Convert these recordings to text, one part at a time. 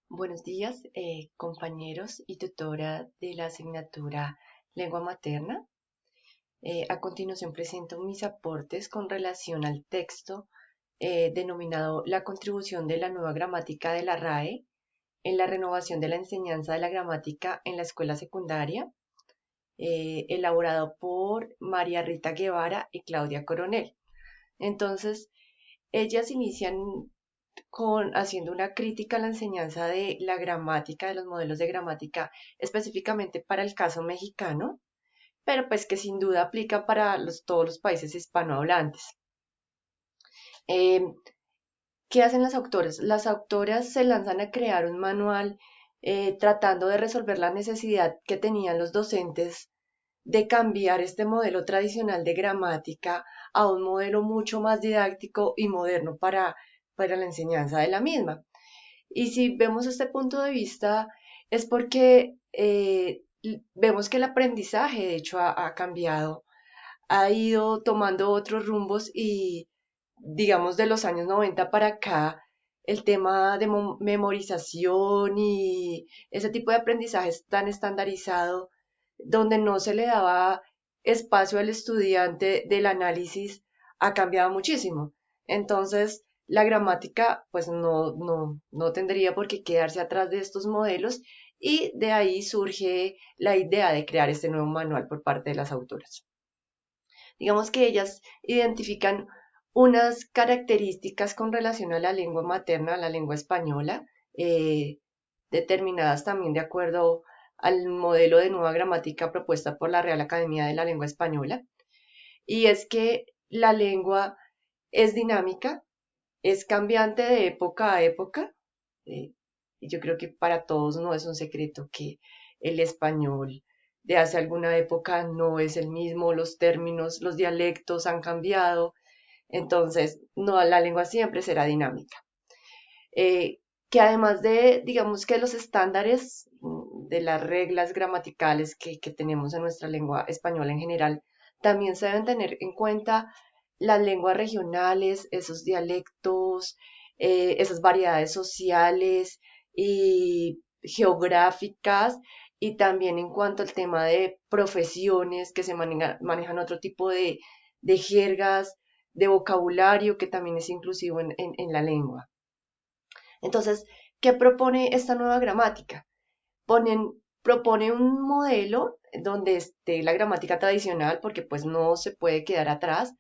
Buenos días, compañeros y tutora de la asignatura Lengua Materna. A continuación presento mis aportes con relación al texto denominado La contribución de la nueva gramática de la RAE en la renovación de la enseñanza de la gramática en la escuela secundaria, elaborado por María Rita Guevara y Claudia Coronel. Entonces, ellas inician haciendo una crítica a la enseñanza de la gramática, de los modelos de gramática, específicamente para el caso mexicano, pero pues que sin duda aplica para todos los países hispanohablantes. Eh, ¿Qué hacen las autoras? Las autoras se lanzan a crear un manual tratando de resolver la necesidad que tenían los docentes de cambiar este modelo tradicional de gramática a un modelo mucho más didáctico y moderno para la enseñanza de la misma. Y si vemos este punto de vista, es porque vemos que el aprendizaje, de hecho, ha cambiado, ha ido tomando otros rumbos y, digamos, de los años 90 para acá, el tema de memorización y ese tipo de aprendizaje es tan estandarizado, donde no se le daba espacio al estudiante del análisis, ha cambiado muchísimo. Entonces, la gramática pues no tendría por qué quedarse atrás de estos modelos y de ahí surge la idea de crear este nuevo manual por parte de las autoras. Digamos que ellas identifican unas características con relación a la lengua materna, a la lengua española, eh, determinadas también de acuerdo al modelo de nueva gramática propuesta por la Real Academia de la Lengua Española. Y es que la lengua es dinámica, es cambiante de época a época. eh, y yo creo que para todos no es un secreto que el español de hace alguna época no es el mismo, los términos, los dialectos han cambiado, entonces no, la lengua siempre será dinámica. Que además de, digamos que los estándares de las reglas gramaticales que tenemos en nuestra lengua española en general, también se deben tener en cuenta las lenguas regionales, esos dialectos, esas variedades sociales y geográficas, y también en cuanto al tema de profesiones que se manejan otro tipo de jergas, de vocabulario que también es inclusivo en la lengua. Entonces, ¿qué propone esta nueva gramática? Propone un modelo donde esté la gramática tradicional, porque pues no se puede quedar atrás,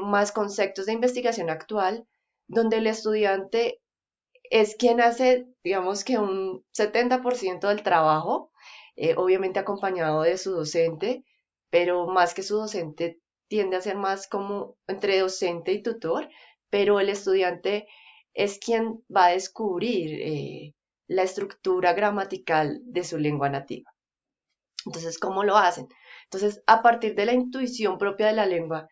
más conceptos de investigación actual, donde el estudiante es quien hace, digamos que un 70% del trabajo, obviamente acompañado de su docente, pero más que su docente tiende a ser más como entre docente y tutor, pero el estudiante es quien va a descubrir la estructura gramatical de su lengua nativa. Entonces, ¿cómo lo hacen? Entonces, a partir de la intuición propia de la lengua,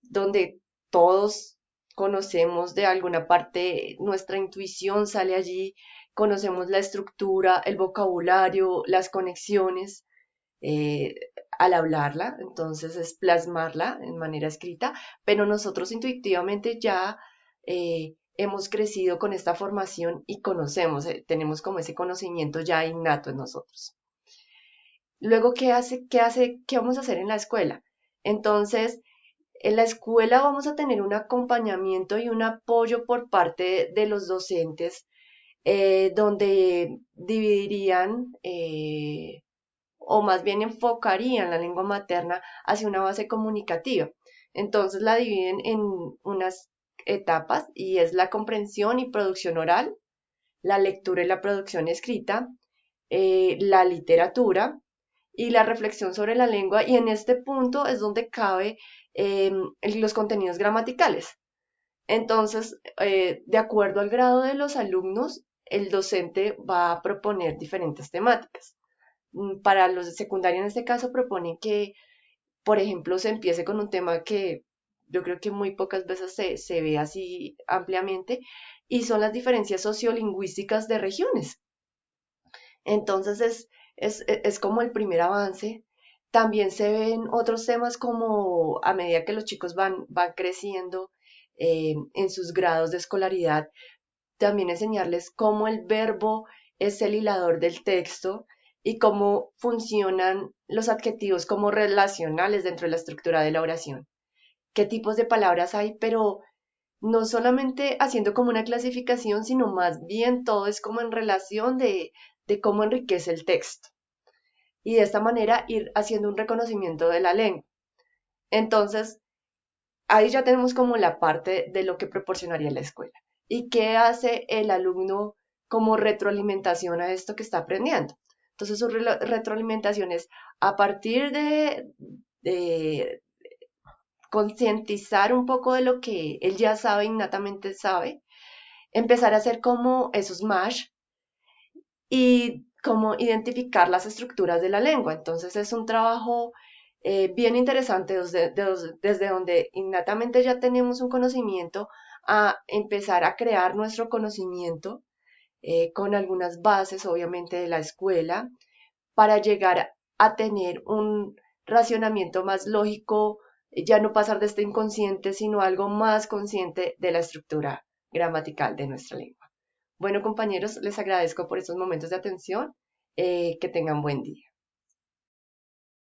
donde todos conocemos de alguna parte, nuestra intuición sale allí, conocemos la estructura, el vocabulario, las conexiones eh, al hablarla, entonces es plasmarla en manera escrita, pero nosotros intuitivamente ya hemos crecido con esta formación y conocemos, tenemos como ese conocimiento ya innato en nosotros. Luego, ¿qué vamos a hacer en la escuela? Entonces, en la escuela vamos a tener un acompañamiento y un apoyo por parte de los docentes, donde dividirían o más bien enfocarían la lengua materna hacia una base comunicativa. Entonces la dividen en unas etapas y es la comprensión y producción oral, la lectura y la producción escrita, la literatura y la reflexión sobre la lengua, y en este punto es donde cabe los contenidos gramaticales. Entonces, de acuerdo al grado de los alumnos, el docente va a proponer diferentes temáticas. Para los de secundaria, en este caso, proponen que, por ejemplo, se empiece con un tema que yo creo que muy pocas veces se ve así ampliamente, y son las diferencias sociolingüísticas de regiones. Entonces es como el primer avance. También se ven otros temas como a medida que los chicos van creciendo en sus grados de escolaridad, también enseñarles cómo el verbo es el hilador del texto y cómo funcionan los adjetivos como relacionales dentro de la estructura de la oración. ¿Qué tipos de palabras hay? Pero no solamente haciendo como una clasificación, sino más bien todo es como en relación de cómo enriquece el texto. Y de esta manera ir haciendo un reconocimiento de la lengua. Entonces, ahí ya tenemos como la parte de lo que proporcionaría la escuela. ¿Y qué hace el alumno como retroalimentación a esto que está aprendiendo? Entonces, su retroalimentación es a partir de concientizar un poco de lo que él ya sabe, innatamente sabe, empezar a hacer como esos mash y cómo identificar las estructuras de la lengua. Entonces es un trabajo bien interesante desde donde innatamente ya tenemos un conocimiento a empezar a crear nuestro conocimiento con algunas bases, obviamente, de la escuela, para llegar a tener un racionamiento más lógico, ya no pasar de este inconsciente, sino algo más consciente de la estructura gramatical de nuestra lengua. Bueno, compañeros, les agradezco por estos momentos de atención. Que tengan buen día.